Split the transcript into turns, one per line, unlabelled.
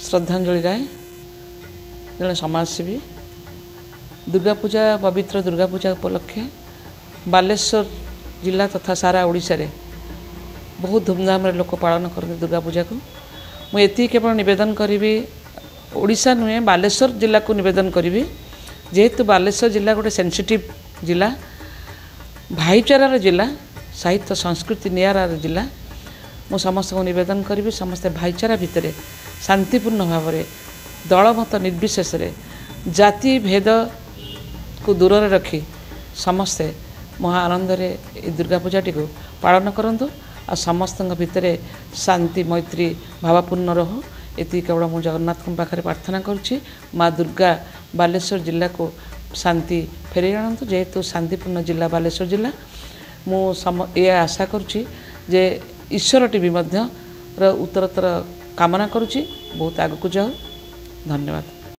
श्रद्धांजलि राय जड़े समाजसेवी दुर्गा पूजा पवित्र दुर्गा पूजा उपलक्षे बालेश्वर जिला तथा सारा ओडिशा रे बहुत धूमधाम रे लोक पालन करते दुर्गा पूजा को मुझे केवल निवेदन करी ओडिशा नुहे बालेश्वर जिला को निवेदन करी जेहेतु बालेश्वर जिला गोटे सेंसिटिव जिला भाईचारार जिला साहित्य संस्कृति नियारार जिला मु समस्त को निवेदन करी समस्ते भाईचारा भितर शांतिपूर्ण भाव में दलमत निर्विशेष जाति भेद को दूर रखी समस्ते महा आनंद दुर्गा पूजाटी को पालन करंतु आ समस्त भितर शांति मैत्री भावपूर्ण रहो ये केवल मु जगन्नाथ पाखे प्रार्थना करुच्ची माँ दुर्गा बालेश्वर जिला को शांति फेरे आणतु जेहेतु शांतिपूर्ण जिला बालेश्वर जिला मु आशा करुच्ची जे ईश्वर टीवी उत्तरोत्तर कामना करुच्ची बहुत आगक जाओ धन्यवाद।